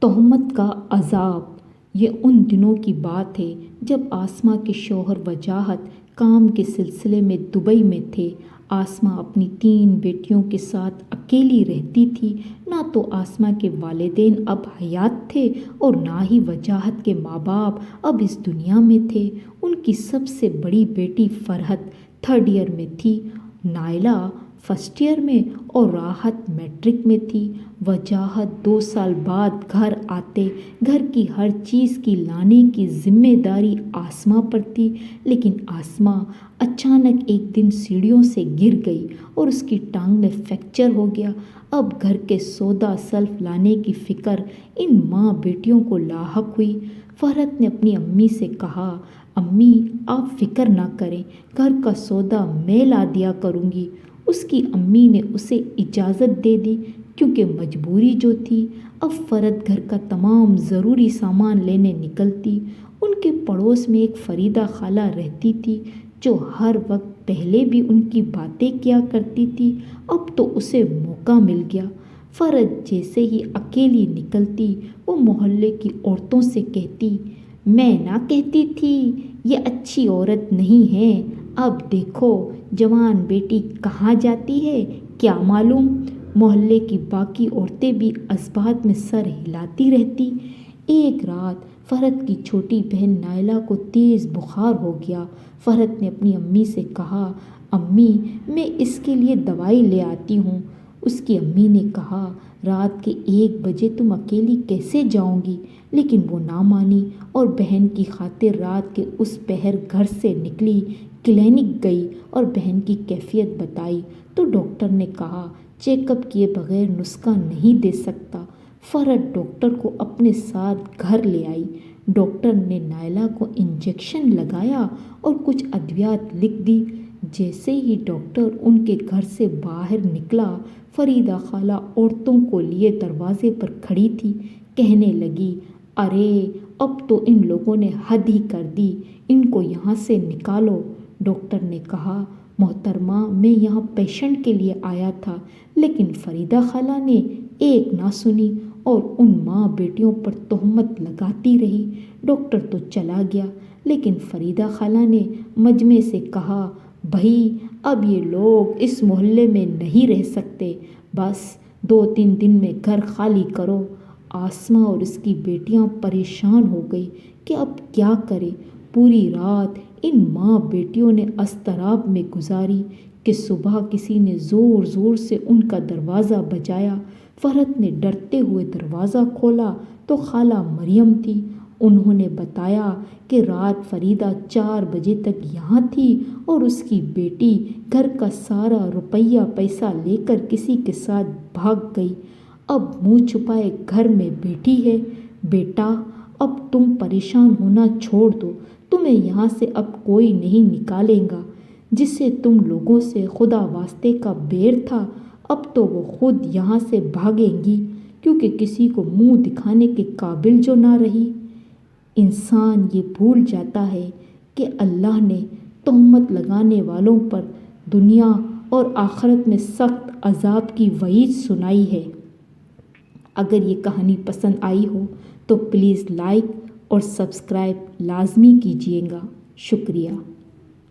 تہمت کا عذاب۔ یہ ان دنوں کی بات ہے جب آسماء کے شوہر وجاہت کام کے سلسلے میں دبئی میں تھے۔ آسماء اپنی 3 بیٹیوں کے ساتھ اکیلی رہتی تھی۔ نہ تو آسماء کے والدین اب حیات تھے اور نہ ہی وجاہت کے ماں باپ اب اس دنیا میں تھے۔ ان کی سب سے بڑی بیٹی فرحت 3rd ایئر میں تھی، نائلہ 1st ایئر میں اور راحت میٹرک میں تھی۔ وجاہت 2 سال بعد گھر آتے گھر کی ہر چیز کی لانے کی ذمہ داری آسماء پر تھی، لیکن آسماء اچانک ایک دن سیڑھیوں سے گر گئی اور اس کی ٹانگ میں فریکچر ہو گیا۔ اب گھر کے سودا سلف لانے کی فکر ان ماں بیٹیوں کو لاحق ہوئی۔ فرحت نے اپنی امی سے کہا، امی آپ فکر نہ کریں، گھر کا سودا میں لا دیا کروں گی۔ اس کی امی نے اسے اجازت دے دی کیونکہ مجبوری جو تھی۔ اب فرحت گھر کا تمام ضروری سامان لینے نکلتی۔ ان کے پڑوس میں ایک فریدہ خالہ رہتی تھی جو ہر وقت پہلے بھی ان کی باتیں کیا کرتی تھی، اب تو اسے موقع مل گیا۔ فرحت جیسے ہی اکیلی نکلتی وہ محلے کی عورتوں سے کہتی، میں نہ کہتی تھی یہ اچھی عورت نہیں ہے، اب دیکھو جوان بیٹی کہاں جاتی ہے کیا معلوم۔ محلے کی باقی عورتیں بھی اسبات میں سر ہلاتی رہتی۔ ایک رات فرحت کی چھوٹی بہن نائلہ کو تیز بخار ہو گیا۔ فرحت نے اپنی امی سے کہا، امی میں اس کے لیے دوائی لے آتی ہوں۔ اس کی امی نے کہا، رات کے 1 بجے تم اکیلی کیسے جاؤ گی؟ لیکن وہ نہ مانی اور بہن کی خاطر رات کے اس پہر گھر سے نکلی، کلینک گئی اور بہن کی کیفیت بتائی تو ڈاکٹر نے کہا چیک اپ کیے بغیر نسخہ نہیں دے سکتا۔ فرحت ڈاکٹر کو اپنے ساتھ گھر لے آئی۔ ڈاکٹر نے نائلہ کو انجیکشن لگایا اور کچھ ادویات لکھ دی۔ جیسے ہی ڈاکٹر ان کے گھر سے باہر نکلا، فریدہ خالہ عورتوں کو لیے دروازے پر کھڑی تھی، کہنے لگی، ارے اب تو ان لوگوں نے حد ہی کر دی، ان کو یہاں سے نکالو۔ ڈاکٹر نے کہا، محترمہ میں یہاں پیشنٹ کے لیے آیا تھا، لیکن فریدہ خالہ نے ایک نہ سنی اور ان ماں بیٹیوں پر تہمت لگاتی رہی۔ ڈاکٹر تو چلا گیا، لیکن فریدہ خالہ نے مجمع سے کہا، بھائی اب یہ لوگ اس محلے میں نہیں رہ سکتے، بس 2-3 دن میں گھر خالی کرو۔ آسماء اور اس کی بیٹیاں پریشان ہو گئی کہ اب کیا کرے۔ پوری رات ان ماں بیٹیوں نے اضطراب میں گزاری کہ صبح کسی نے زور زور سے ان کا دروازہ بجایا۔ فرحت نے ڈرتے ہوئے دروازہ کھولا تو خالہ مریم تھی۔ انہوں نے بتایا کہ رات فریدہ 4 بجے تک یہاں تھی اور اس کی بیٹی گھر کا سارا روپیہ پیسہ لے کر کسی کے ساتھ بھاگ گئی، اب منہ چھپائے گھر میں بیٹھی ہے۔ بیٹا اب تم پریشان ہونا چھوڑ دو، تمہیں یہاں سے اب کوئی نہیں نکالے گا۔ جسے تم لوگوں سے خدا واسطے کا بیر تھا، اب تو وہ خود یہاں سے بھاگیں گی، کیونکہ کسی کو منہ دکھانے کے قابل جو نہ رہی۔ انسان یہ بھول جاتا ہے کہ اللہ نے تہمت لگانے والوں پر دنیا اور آخرت میں سخت عذاب کی وعید سنائی ہے۔ اگر یہ کہانی پسند آئی ہو تو پلیز لائک اور سبسکرائب لازمی کیجیے گا۔ شکریہ۔